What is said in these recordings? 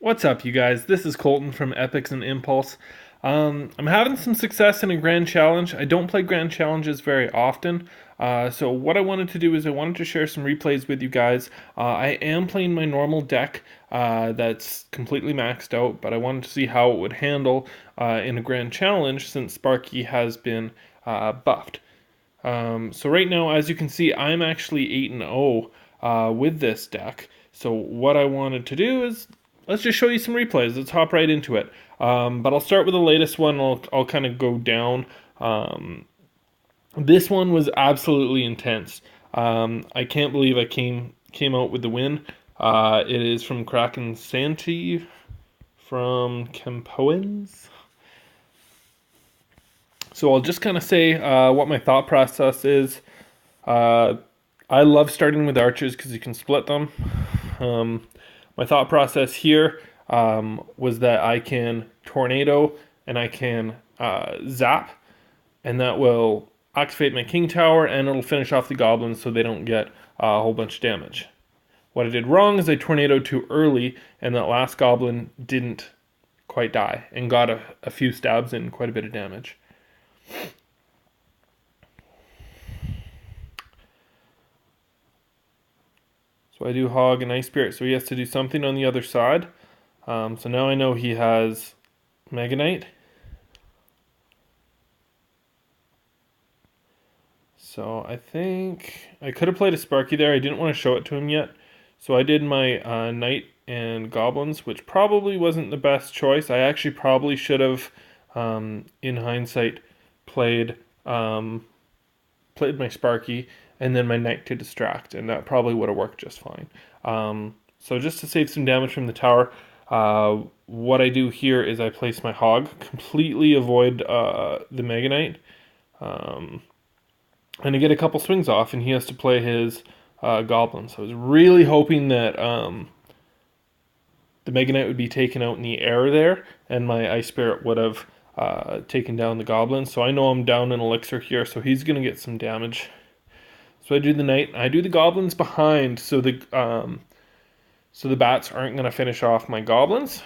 What's up, you guys? This is Colton from Epics and Impulse. I'm having some success in a Grand Challenge. I don't play Grand Challenges very often, so what I wanted to do is I wanted to share some replays with you guys. I am playing my normal deck that's completely maxed out, but I wanted to see how it would handle in a Grand Challenge since Sparky has been buffed. So right now, as you can see, I'm actually 8-0 with this deck. So what I wanted to do is let's just show you some replays. Let's hop right into it. But I'll start with the latest one. I'll kind of go down. This one was absolutely intense. I can't believe I came out with the win. It is from Kraken Santi from Campoens. So I'll just kind of say what my thought process is. I love starting with archers because you can split them. My thought process here was that I can tornado and I can zap, and that will activate my king tower and it'll finish off the goblins so they don't get a whole bunch of damage. What I did wrong is I tornadoed too early, and that last goblin didn't quite die and got a few stabs and quite a bit of damage. So I do Hog and Ice Spirit, so he has to do something on the other side. So now I know he has Mega Knight. So I think I could have played a Sparky there. I didn't want to show it to him yet. So I did my Knight and Goblins, which probably wasn't the best choice. I actually probably should have, in hindsight, played my Sparky and then my Knight to distract, and that probably would have worked just fine. So just to save some damage from the tower, what I do here is I place my Hog, completely avoid the Mega Knight, and I get a couple swings off, and he has to play his Goblin. So I was really hoping that the Mega Knight would be taken out in the air there, and my Ice Spirit would have taken down the Goblin. So I know I'm down an Elixir here, so he's going to get some damage. So I do the Knight. I do the Goblins behind, so the bats aren't going to finish off my Goblins.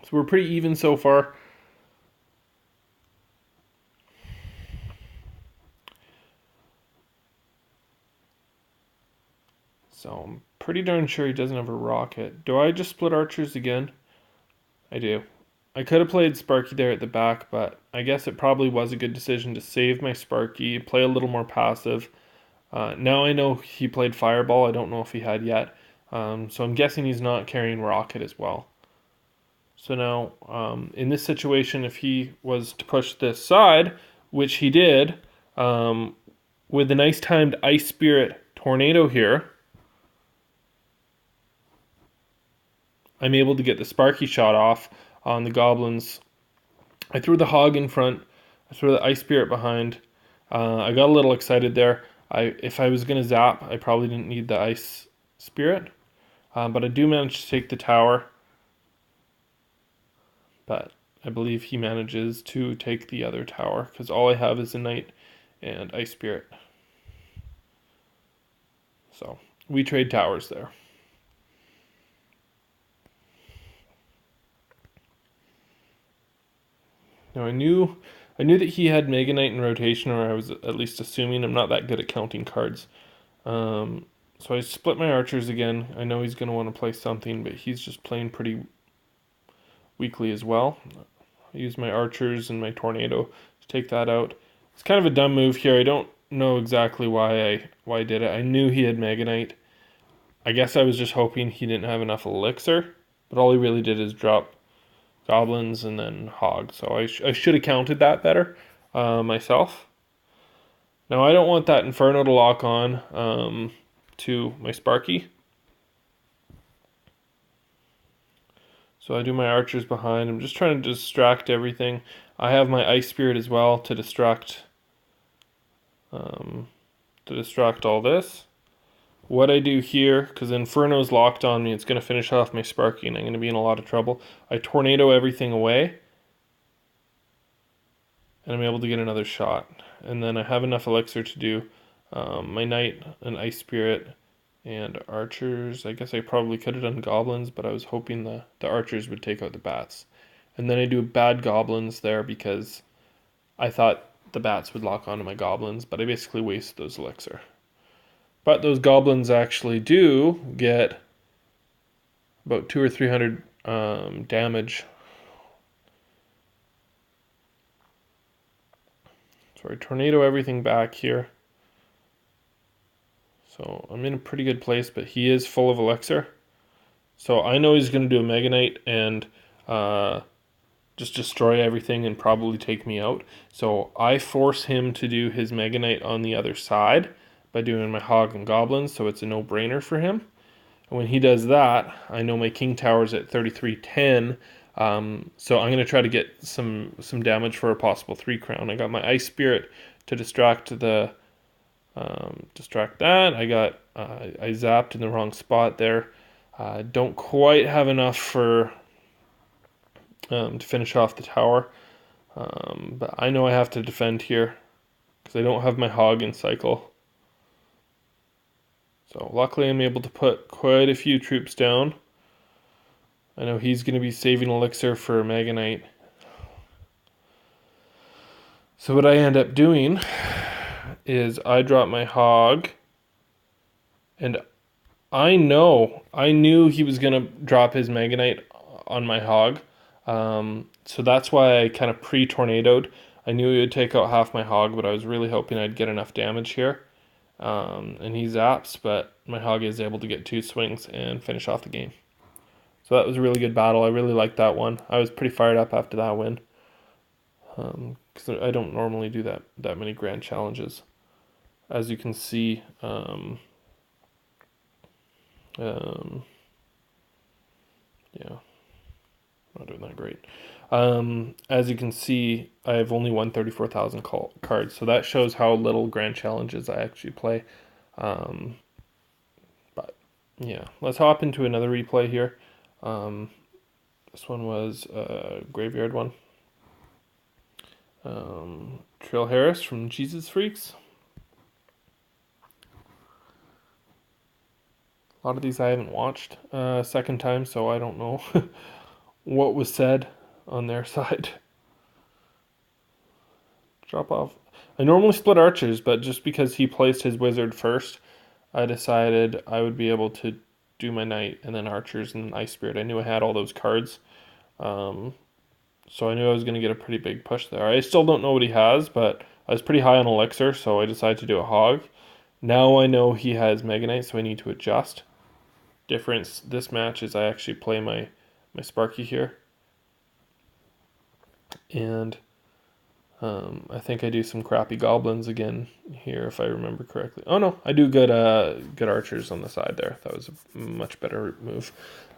So we're pretty even so far. So I'm pretty darn sure he doesn't have a rocket. Do I just split archers again? I do. I could have played Sparky there at the back, but I guess it probably was a good decision to save my Sparky, play a little more passive. Now I know he played Fireball. I don't know if he had yet. So I'm guessing he's not carrying Rocket as well. So now, in this situation, if he was to push this side, which he did, with a nice timed Ice Spirit Tornado here, I'm able to get the Sparky shot off on the Goblins. I threw the Hog in front. I threw the Ice Spirit behind. I got a little excited there. If I was going to zap, I probably didn't need the Ice Spirit. But I do manage to take the tower. But I believe he manages to take the other tower, because all I have is a Knight and Ice Spirit. So we trade towers there. Now I knew that he had Mega Knight in rotation, or I was at least assuming. I'm not that good at counting cards. So I split my archers again. I know he's going to want to play something, but he's just playing pretty weakly as well. I use my archers and my tornado to take that out. It's kind of a dumb move here. I don't know exactly why I did it. I knew he had Mega Knight. I guess I was just hoping he didn't have enough elixir, but all he really did is drop Goblins and then Hog. So I should have counted that better myself. Now I don't want that Inferno to lock on to my Sparky. So I do my archers behind. I'm just trying to distract everything. I have my Ice Spirit as well to distract all this. What I do here, because Inferno's locked on me, it's going to finish off my Sparky and I'm going to be in a lot of trouble. I tornado everything away, and I'm able to get another shot. And then I have enough elixir to do my Knight, an Ice Spirit, And archers, I guess I probably could have done goblins, but I was hoping the archers would take out the bats. And then I do bad goblins there because I thought the bats would lock onto my goblins, but I basically wasted those elixir. But those goblins actually do get about 200 or 300 damage. So I tornado everything back here. So I'm in a pretty good place, but he is full of elixir. So I know he's going to do a Mega Knight and just destroy everything and probably take me out. So I force him to do his Mega Knight on the other side by doing my Hog and Goblins, so it's a no-brainer for him. And when he does that, I know my King Tower's at 3310, so I'm going to try to get some damage for a possible 3 crown. I got my Ice Spirit to distract that. I got I zapped in the wrong spot there. Don't quite have enough for to finish off the tower, but I know I have to defend here because I don't have my Hog in cycle. So luckily I'm able to put quite a few troops down. I know he's going to be saving elixir for Mega Knight. So what I end up doing is I drop my Hog, and I knew he was going to drop his Mega Knight on my Hog. So that's why I kind of pre-tornadoed. I knew he would take out half my Hog, but I was really hoping I'd get enough damage here. And he zaps, but my Hog is able to get 2 swings and finish off the game. So that was a really good battle. I really liked that one. I was pretty fired up after that win. Because I don't normally do that many grand challenges. As you can see, yeah, not doing that great. As you can see, I have only won 34,000 cards, so that shows how little grand challenges I actually play. But yeah, let's hop into another replay here. This one was a graveyard one. Trail Harris from Jesus Freaks. A lot of these I haven't watched second time, so I don't know what was said on their side. Drop off. I normally split archers, but just because he placed his wizard first, I decided I would be able to do my knight and then archers and Ice Spirit. I knew I had all those cards, so I knew I was going to get a pretty big push there. I still don't know what he has, but I was pretty high on elixir, so I decided to do a Hog. Now I know he has Mega Knight, so I need to adjust. Difference this match is I actually play my Sparky here, and I think I do some crappy goblins again here if I remember correctly. Oh no, I do good archers on the side there. That was a much better move.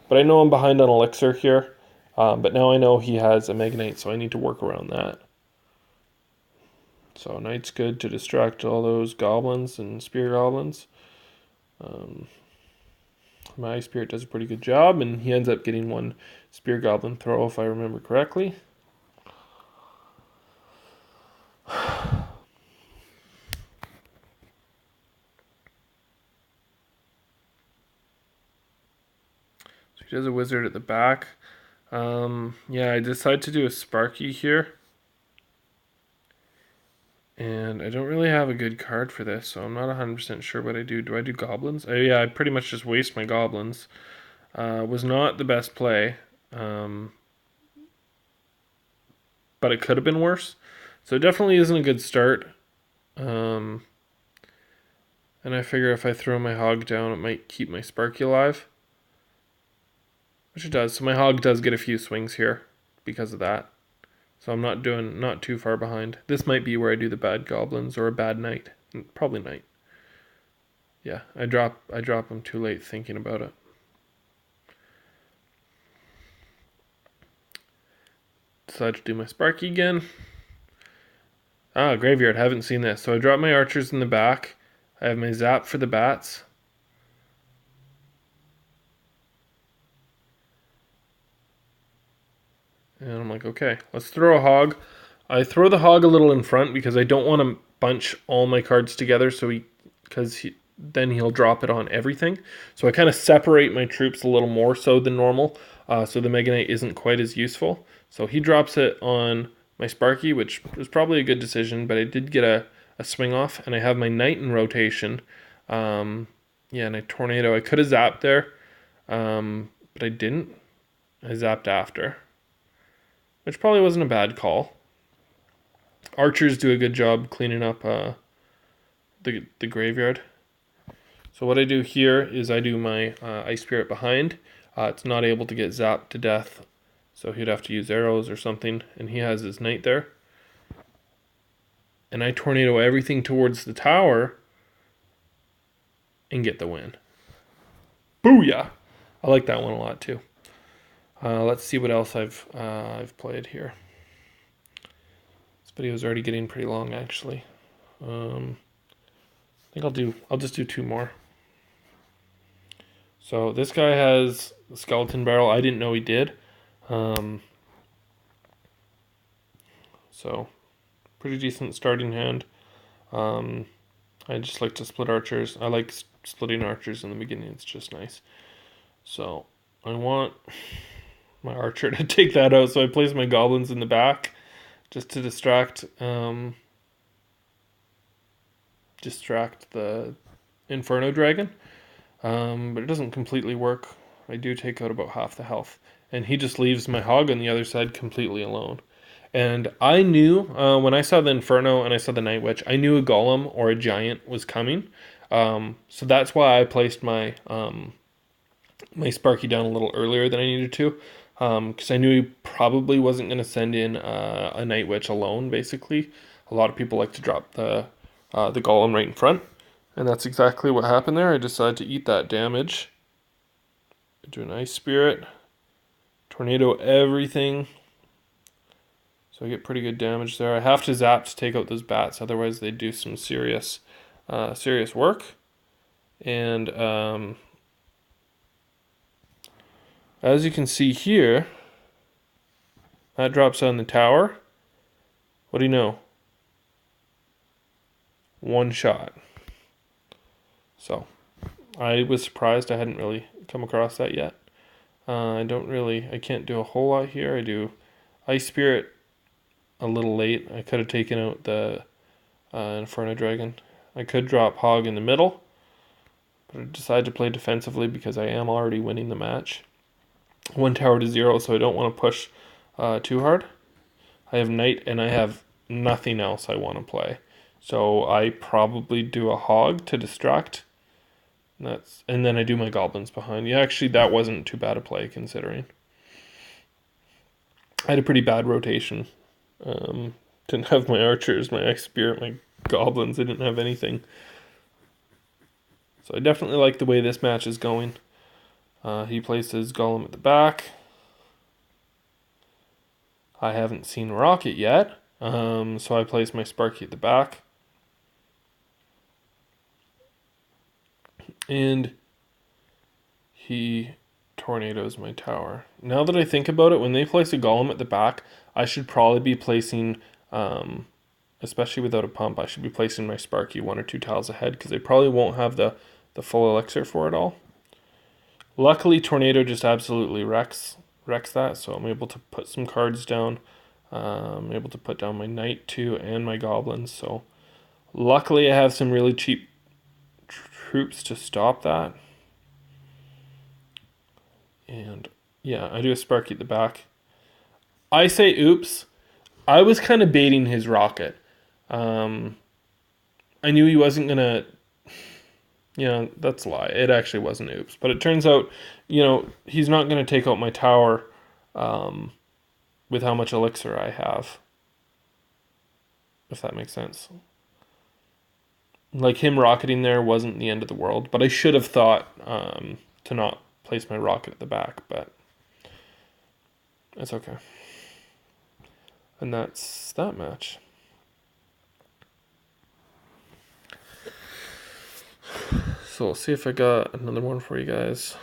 But I know I'm behind on elixir here, but now I know he has a Mega Knight, so I need to work around that. So Knight's good to distract all those goblins and spear goblins. My Ice Spirit does a pretty good job, and he ends up getting 1 spear goblin throw if I remember correctly. So he does a wizard at the back. Yeah, I decided to do a Sparky here. And I don't really have a good card for this, so I'm not 100% sure what I do. Do I do goblins? Yeah, I pretty much just waste my goblins. Was not the best play, but it could have been worse. So it definitely isn't a good start. And I figure if I throw my Hog down, it might keep my Sparky alive. Which it does. So my Hog does get a few swings here because of that. So I'm not too far behind. This might be where I do the bad goblins or a bad knight. Probably knight. Yeah, I drop them too late thinking about it. Decide to do my Sparky again. Graveyard, haven't seen this. So I drop my archers in the back. I have my zap for the bats. And I'm like, okay, let's throw a Hog. I throw the Hog a little in front because I don't want to bunch all my cards together. So because then he'll drop it on everything. So I kind of separate my troops a little more so than normal, so the Mega Knight isn't quite as useful. So he drops it on my Sparky, which was probably a good decision, but I did get a swing off, and I have my Knight in rotation. Yeah, and a Tornado. I could have zapped there, but I didn't. I zapped after, which probably wasn't a bad call. Archers do a good job cleaning up the graveyard. So what I do here is I do my Ice Spirit behind. It's not able to get zapped to death, so he'd have to use arrows or something, and he has his Knight there. And I Tornado everything towards the tower and get the win. Booyah! I like that one a lot too. Let's see what else I've played here. This video is already getting pretty long, actually. I think I'll just do two more. So this guy has a skeleton barrel. I didn't know he did. So pretty decent starting hand. I just like to split archers. I like splitting archers in the beginning. It's just nice. So I want my archer to take that out. So I place my goblins in the back just to distract the Inferno Dragon. But it doesn't completely work. I do take out about half the health. And he just leaves my hog on the other side completely alone. And I knew, when I saw the Inferno and I saw the Night Witch, I knew a Golem or a Giant was coming. So that's why I placed my my Sparky down a little earlier than I needed to. Because I knew he probably wasn't going to send in a Night Witch alone, basically. A lot of people like to drop the Golem right in front. And that's exactly what happened there. I decided to eat that damage. Do an Ice Spirit. Tornado everything. So I get pretty good damage there. I have to zap to take out those bats, otherwise they do some serious work. And as you can see here, that drops on the tower. What do you know? One shot. So I was surprised. I hadn't really come across that yet. I can't do a whole lot here. I do Ice Spirit a little late. I could have taken out the Inferno Dragon. I could drop Hog in the middle, but I decided to play defensively because I am already winning the match. 1 tower to 0, so I don't want to push too hard. I have Knight and I have nothing else I want to play. So I probably do a Hog to distract. And then I do my Goblins behind. Yeah, actually that wasn't too bad a play considering. I had a pretty bad rotation. Didn't have my archers, my Ice Spirit, my Goblins. I didn't have anything. So I definitely like the way this match is going. He places Golem at the back. I haven't seen Rocket yet, so I place my Sparky at the back. And he tornadoes my tower. Now that I think about it, when they place a Golem at the back, I should probably be placing, especially without a pump, I should be placing my Sparky 1 or 2 tiles ahead because they probably won't have the full elixir for it all. Luckily, Tornado just absolutely wrecks that, so I'm able to put some cards down. I'm able to put down my Knight too and my Goblins, so luckily I have some really cheap troops to stop that. And yeah, I do a Sparky at the back. I say oops. I was kind of baiting his rocket. I knew he wasn't going to... Yeah, that's a lie. It actually wasn't oops. But it turns out, he's not going to take out my tower with how much elixir I have. If that makes sense. Like him rocketing there wasn't the end of the world. But I should have thought to not place my rocket at the back. But it's okay. And that's that match. So we'll see if I got another one for you guys.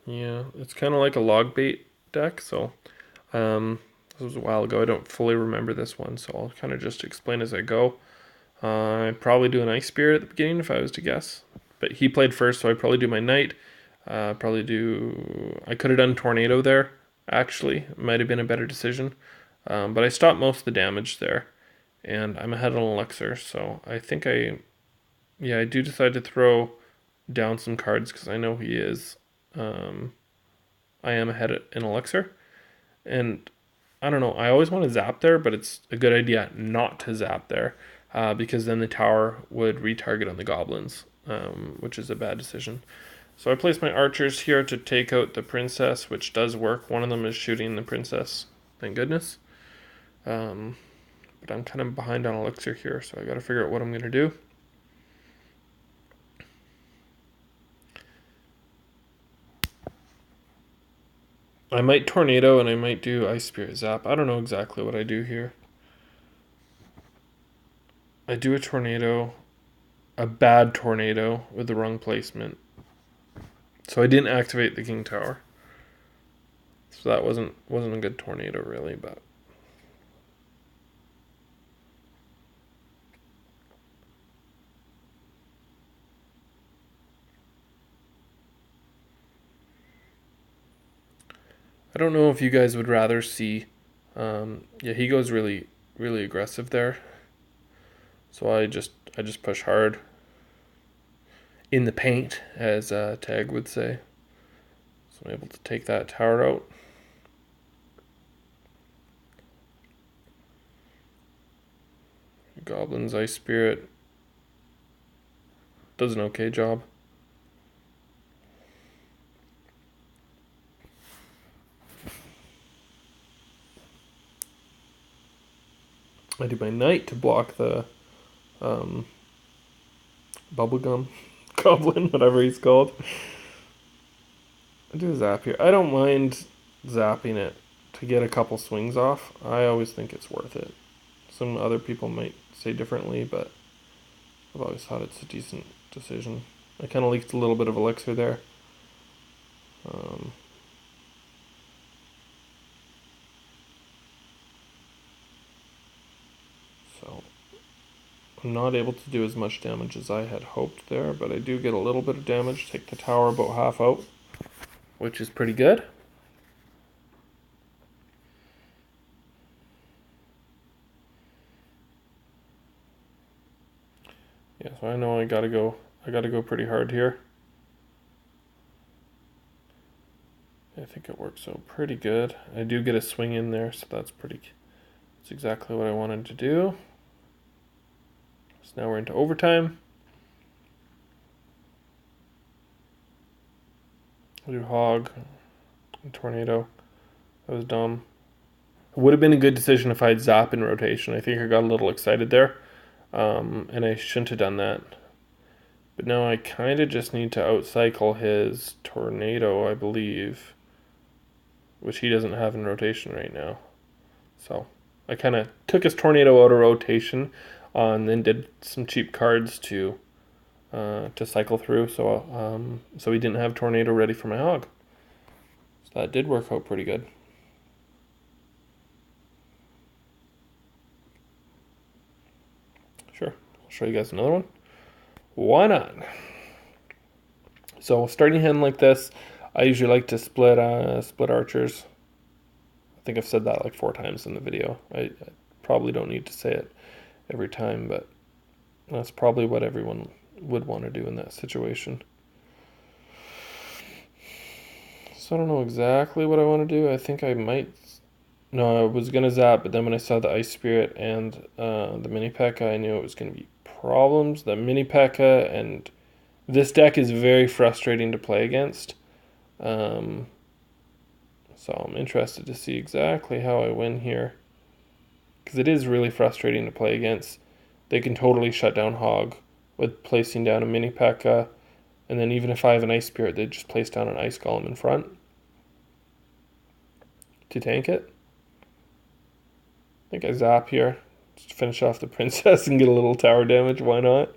Yeah, it's kind of like a log bait deck. So this was a while ago. I don't fully remember this one, so I'll kind of just explain as I go. I'd probably do an Ice Spirit at the beginning if I was to guess. But he played first, so I'd probably do my Knight. Probably do. I could have done Tornado there, actually. Might have been a better decision. But I stopped most of the damage there. And I'm ahead on Elixir, so I think I do decide to throw down some cards because I know he is. I am ahead in Elixir. And I don't know. I always want to zap there, but it's a good idea not to zap there because then the tower would retarget on the goblins, which is a bad decision. So I place my archers here to take out the princess, which does work. One of them is shooting the princess. Thank goodness. But I'm kind of behind on elixir here, so I got to figure out what I'm going to do. I might tornado and I might do ice spirit zap. I don't know exactly what I do here. I do a tornado, a bad tornado with the wrong placement. So I didn't activate the king tower. So that wasn't a good tornado really, but I don't know if you guys would rather see yeah, he goes really aggressive there. So I just push hard in the paint, as Tag would say. So I'm able to take that tower out. Goblins, Ice Spirit does an okay job. I do my Knight to block the bubblegum goblin, whatever he's called. I do a zap here. I don't mind zapping it to get a couple swings off. I always think it's worth it. Some other people might say differently, but I've always thought it's a decent decision. I kind of leaked a little bit of elixir there. So I'm not able to do as much damage as I had hoped there, but I do get a little bit of damage. Take the tower about half out, which is pretty good. Yeah, so I know I gotta go pretty hard here. I think it works out pretty good. I do get a swing in there, so that's exactly what I wanted to do. So now we're into overtime. I do hog, and tornado. That was dumb. It would have been a good decision if I had zap in rotation. I think I got a little excited there, and I shouldn't have done that. But now I kind of just need to outcycle his tornado, I believe, which he doesn't have in rotation right now. So I kind of took his tornado out of rotation, and then did some cheap cards to cycle through. So he didn't have tornado ready for my hog. So that did work out pretty good. Sure, I'll show you guys another one. Why not? So starting hand like this, I usually like to split archers. I think I've said that like 4 times in the video. I probably don't need to say it every time, but that's probably what everyone would want to do in that situation. So I don't know exactly what I want to do. I think I might. No, I was gonna zap, but then when I saw the Ice Spirit and the Mini P.E.K.K.A, I knew it was gonna be problems. The Mini P.E.K.K.A and this deck is very frustrating to play against. So I'm interested to see exactly how I win here, because it is really frustrating to play against. They can totally shut down Hog with placing down a Mini P.E.K.K.A, and then even if I have an Ice Spirit, they just place down an Ice Golem in front to tank it. I think I zap here just to finish off the princess and get a little tower damage. Why not?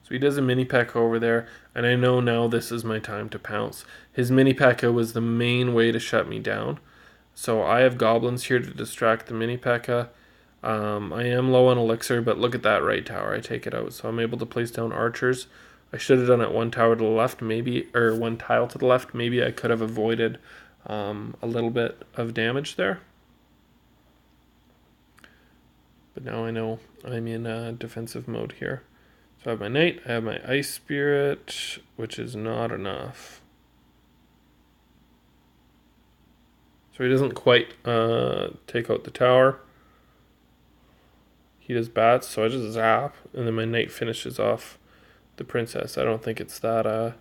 So he does a mini P.E.K.K.A over there, and I know now this is my time to pounce. His mini P.E.K.K.A was the main way to shut me down. So I have goblins here to distract the mini P.E.K.K.A. I am low on elixir, but look at that right tower. I take it out. So I'm able to place down archers. I should have done it one tower to the left, maybe, or one tile to the left. Maybe I could have avoided a little bit of damage there. But now I know I'm in defensive mode here. So I have my knight, I have my ice spirit, which is not enough. So he doesn't quite take out the tower. He does bats, so I just zap, and then my knight finishes off the princess. I don't think it's that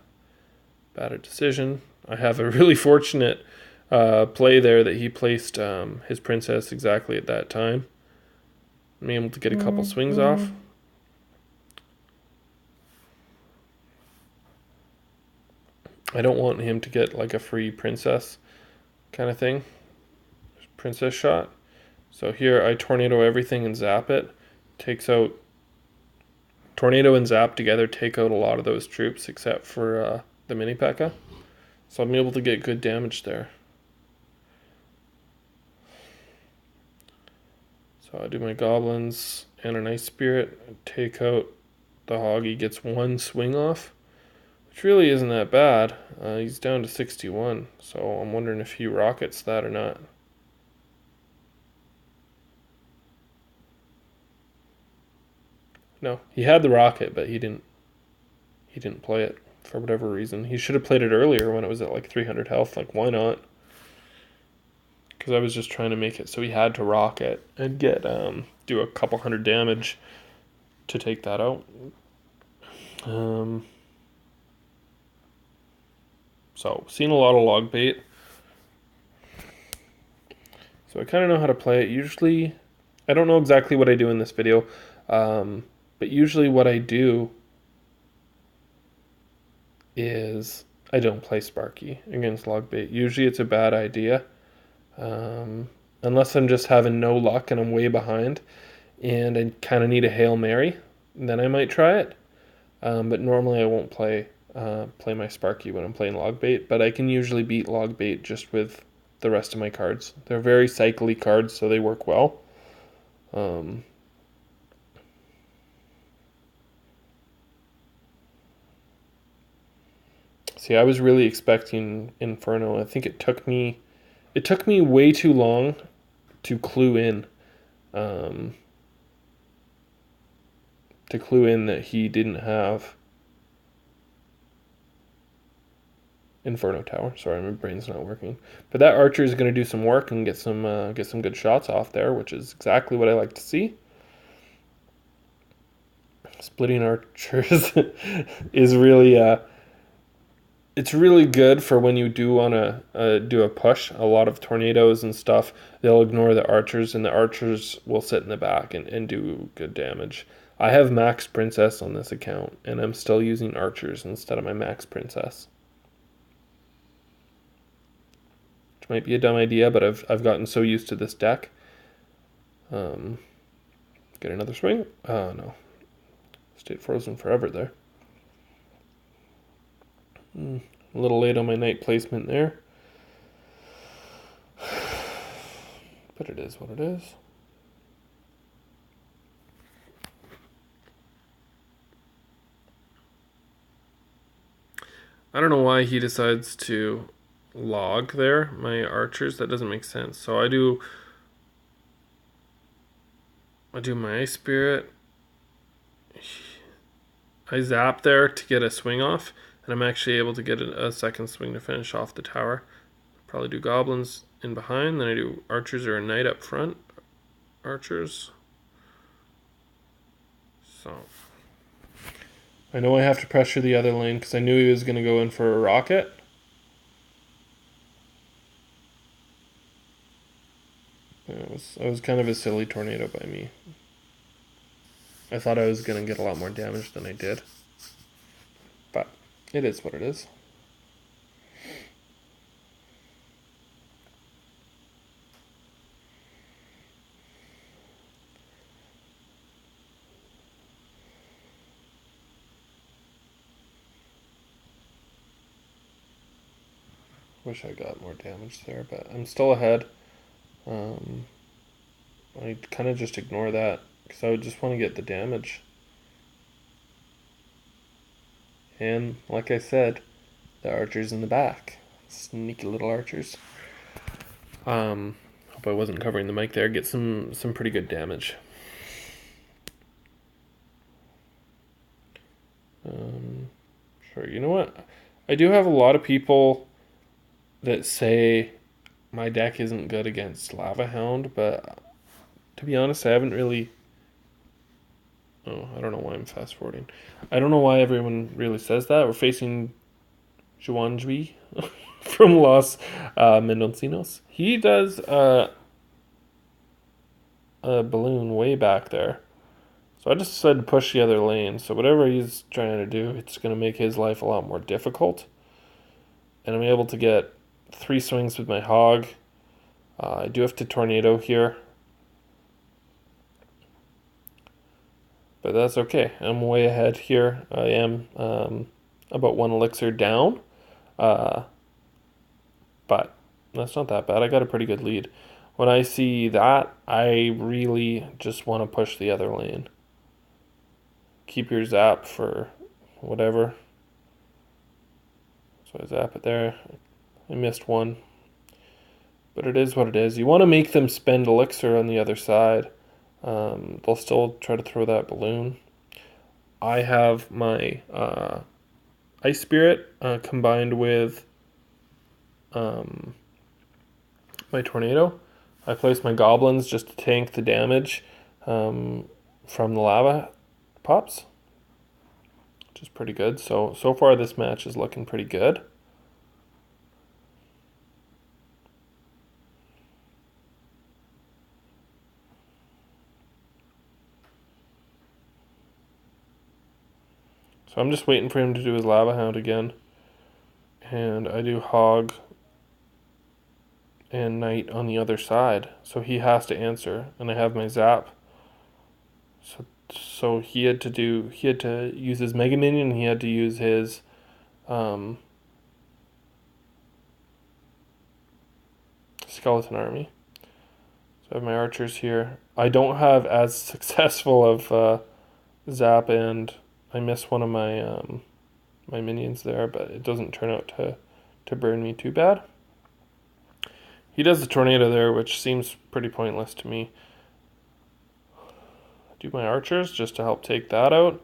bad a decision. I have a really fortunate play there that he placed his princess exactly at that time. I'm able to get a couple swings off. I don't want him to get like a free princess kind of thing. Princess shot. So here I tornado everything and zap it. Takes out tornado and zap together take out a lot of those troops except for the mini P.E.K.K.A. So I'm able to get good damage there. So I do my goblins and an ice spirit, take out the hog. He gets one swing off, which really isn't that bad. He's down to 61, so I'm wondering if he rockets that or not. No, he had the rocket, but he didn't play it for whatever reason. He should have played it earlier when it was at like 300 health. Like, why not? Because I was just trying to make it so he had to rock it and get do a couple hundred damage to take that out. So seen a lot of log bait. So I kind of know how to play it. Usually, I don't know exactly what I do in this video, but usually what I do is I don't play Sparky against log bait. Usually it's a bad idea. Unless I'm just having no luck and I'm way behind and I kind of need a Hail Mary, then I might try it. But normally I won't play my Sparky when I'm playing log bait, but I can usually beat log bait just with the rest of my cards. They're very cycly cards, so they work well. See, I was really expecting Inferno. I think it took me way too long to clue in that he didn't have Inferno Tower. Sorry, my brain's not working. But that archer is going to do some work and get some good shots off there, which is exactly what I like to see. Splitting archers is really it's really good for when you do want to do a push. A lot of tornadoes and stuff, they'll ignore the archers, and the archers will sit in the back and do good damage. I have max princess on this account, and I'm still using archers instead of my max princess. Which might be a dumb idea, but I've gotten so used to this deck. Get another swing? Oh, no. Stayed frozen forever there. A little late on my knight placement there. But it is what it is. I don't know why he decides to log there, my archers. That doesn't make sense. So I do my ice spirit. I zap there to get a swing off, and I'm actually able to get a second swing to finish off the tower. Probably do goblins in behind, then I do archers or a knight up front. Archers. So I know I have to pressure the other lane because I knew he was going to go in for a rocket. It was kind of a silly tornado by me. I thought I was going to get a lot more damage than I did. But it is what it is. Wish I got more damage there, but I'm still ahead. Um, I kind of just ignore that because I would just want to get the damage. And like I said, the archers in the back. Sneaky little archers. Hope I wasn't covering the mic there. Get some pretty good damage. Sure. You know what? I do have a lot of people that say my deck isn't good against Lava Hound, but to be honest, I haven't really. Oh, I don't know why I'm fast forwarding. I don't know why everyone really says that. We're facing Juanjui from Los Mendocinos. He does a balloon way back there. So I just decided to push the other lane. So whatever he's trying to do, it's going to make his life a lot more difficult. And I'm able to get 3 swings with my hog. I do have to tornado here. But that's okay. I'm way ahead here. I am about 1 elixir down. But that's not that bad. I got a pretty good lead. When I see that, I really just want to push the other lane. Keep your zap for whatever. So I zap it there. I missed one. But it is what it is. You want to make them spend elixir on the other side. They'll still try to throw that balloon. I have my Ice Spirit combined with my Tornado. I place my Goblins just to tank the damage from the lava pops, which is pretty good. So far this match is looking pretty good. So I'm just waiting for him to do his Lava Hound again. And I do Hog and Knight on the other side. So he has to answer. And I have my Zap. So he had to use his Mega Minion, and he had to use his Skeleton Army. So I have my archers here. I don't have as successful of Zap, and I miss one of my my minions there, but it doesn't turn out to burn me too bad. He does the tornado there, which seems pretty pointless to me. Do my archers just to help take that out.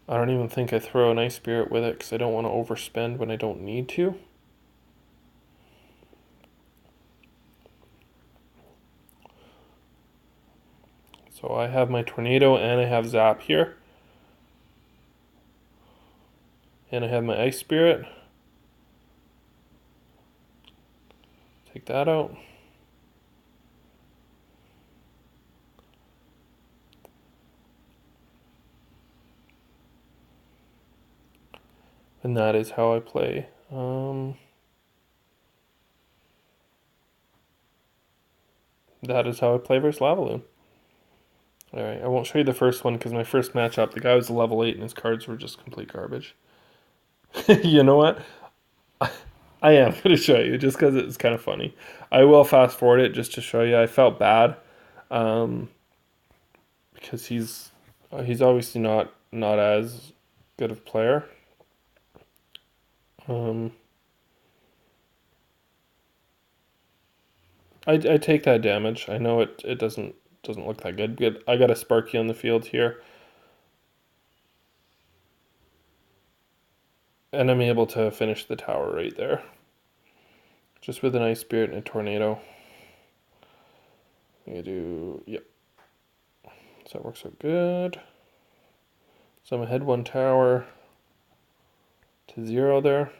I don't even think I throw an Ice Spirit with it because I don't want to overspend when I don't need to. So I have my tornado and I have Zap here. And I have my Ice Spirit. Take that out. And that is how I play. That is how I play versus Lavaloon. Alright, I won't show you the first one because my first matchup, the guy was a level 8 and his cards were just complete garbage. You know what? I am going to show you just because it's kind of funny. I will fast forward it just to show you. I felt bad because he's obviously not as good of a player. I take that damage. I know it doesn't look that good. But I got a Sparky on the field here. And I'm able to finish the tower right there. Just with an Ice Spirit and a Tornado. I do, yep. So that works out good. So I'm ahead 1 tower to 0 there.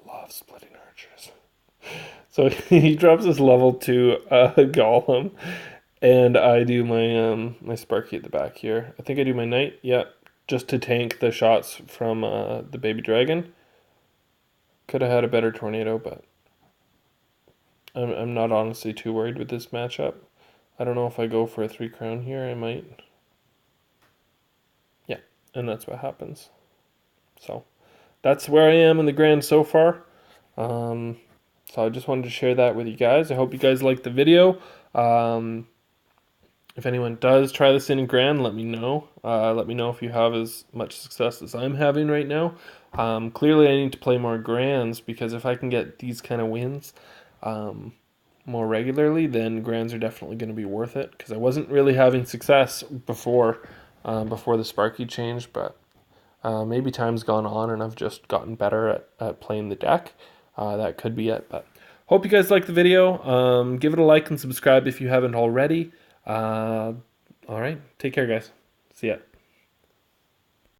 Love splitting archers. So he drops his level 2 golem, and I do my my Sparky at the back here. I think I do my Knight, yep, just to tank the shots from the baby dragon. Could have had a better tornado, but I'm not honestly too worried with this matchup. I don't know if I go for a 3 crown here, I might. Yeah, and that's what happens. So that's where I am in the Grand so far. Um, so I just wanted to share that with you guys. I hope you guys liked the video. Um, if anyone does try this in Grand, let me know. Let me know if you have as much success as I'm having right now. Clearly, I need to play more Grands because if I can get these kind of wins more regularly, then Grands are definitely going to be worth it. Because I wasn't really having success before the Sparky change, but maybe time's gone on and I've just gotten better at playing the deck. That could be it. But hope you guys like the video. Give it a like and subscribe if you haven't already. All right. Take care, guys. See ya.